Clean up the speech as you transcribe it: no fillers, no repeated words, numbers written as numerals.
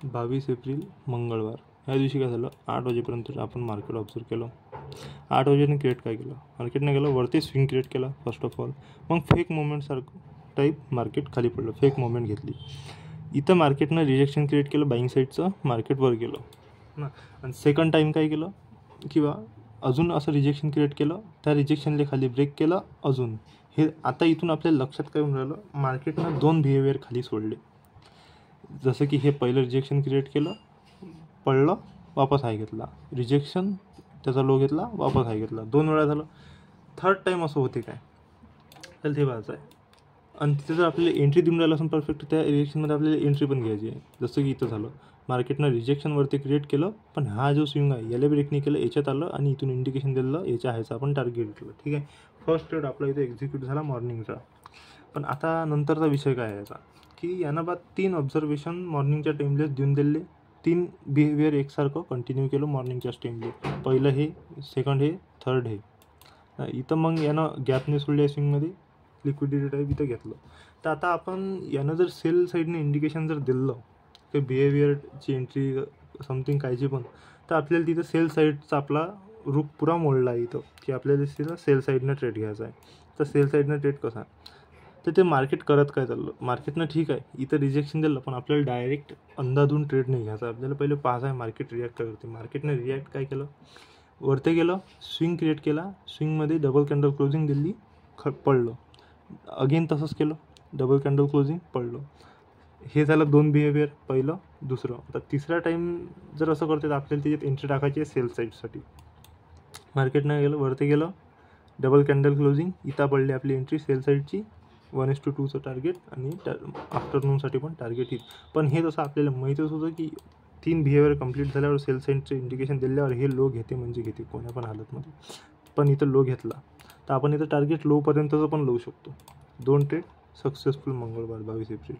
22 April मंगळवार या दिवशी काय झालं, 8 वाजेपर्यंत आपण मार्केट ऑब्झर्व केलं. 8 वाजेने क्रिएट काय केलं, मार्केटने गेलं वरती स्विंग क्रिएट केला फर्स्ट ऑफ ऑल. मग फेक मोमेंटसारखं टाईप मार्केट खाली पडलं, फेक मोमेंट घेतली. इथं मार्केटनं रिजेक्शन क्रिएट केलं बाईंग साईडचं, मार्केटवर गेलं ना. आणि सेकंड टाईम काय केलं किंवा अजून असं रिजेक्शन क्रिएट केलं, त्या रिजेक्शनला खाली ब्रेक केलं अजून. हे आता इथून आपल्या लक्षात काय होऊन राहिलं, मार्केटनं 2 बिहेवियर खाली सोडले. जसं की हे पहिलं रिजेक्शन क्रिएट केलं, पडलं, वापस हाय घेतला, रिजेक्शन त्याचा लो घेतला, वापस हाय घेतला, 2 वेळा झालं. थर्ड टाईम असं होते काय, तर ते पाहायचं आहे. आणि तिथे जर आपल्याला एंट्री देऊन राहिलं असून परफेक्ट, त्या रिजेक्शनमध्ये आपल्याला एंट्री पण घ्यायची आहे. जसं की इथं झालं, मार्केटनं रिजेक्शनवरती क्रिएट केलं, पण हा जो स्विंग आहे याला ब्रेक नाही केलं, याच्यात आलं आणि इथून इंडिकेशन दिलं याच्या ह्याचं आपण टार्गेट घेतलं. ठीक आहे, फर्स्ट ट्रेड आपला इथे एक्झिक्यूट झाला मॉर्निंगचा. पण आता नंतरचा विषय काय आहे याचा, की यानं बाद 3 ऑब्झर्वेशन मॉर्निंगच्या टाईमलेच देऊन दिले. 3 बिहेवियर एकसारखं कंटिन्यू केलं मॉर्निंगच्याच टाईमले. पहिलं हे, सेकंड हे, थर्ड हे. इथं मग यानं गॅपने सोडल्या स्विंगमध्ये, लिक्विडिटी टाईप इथं घेतलं. तर आता आपण यानं जर सेल साईडने इंडिकेशन जर दिलं की बिहेवियरची एंट्री समथिंग कायची पण, तर आपल्याला तिथं सेल साईडचा आपला रूप पुरा मोडला आहे इथं, की आपल्याला तिथं सेल साईडनं ट्रेड घ्यायचा आहे. तर सेल साईडनं ट्रेड कसा आहे, तर ते मार्केट करत काय चाललं, मार्केटनं ठीक आहे इथं रिजेक्शन दिलं, पण आपल्याला डायरेक्ट अंदाधून ट्रेड नाही घ्यायचा. आपल्याला पहिले पाहायचं आहे मार्केट रिॲक्ट करते. मार्केटने रिॲक्ट काय केलं, वरती गेलं, स्विंग क्रिएट केला, स्विंगमध्ये डबल कॅन्डल क्लोजिंग दिली, पडलं. अगेन तसंच केलं, डबल कॅन्डल क्लोजिंग, पडलं. हे झालं 2 बिहेवियर, पहिलं दुसरं. आता तिसरा टाईम जर असं करते तर आपल्याला त्याच्यात एंट्री टाकायची आहे सेल साईडसाठी. मार्केटनं गेलं, वरती गेलं, डबल कॅन्डल क्लोजिंग, इथं पडली आपली एंट्री सेल साईडची, 1:2चं टार्गेट आणि आफ्टरनूनसाठी पण टार्गेट येईल. पण हे जसं आपल्याला माहीतच होतं की 3 बिहेवियर कंप्लीट झाल्यावर सेल साईडचं इंडिकेशन दिल्यावर हे लो घेते म्हणजे घेते कोण्या पण हालतमध्ये. पण इथं लो घेतला तर आपण इथं टार्गेट लोपर्यंतचं पण लावू शकतो. 2 ट्रेड सक्सेसफुल मंगळवार 22 एप्रिल.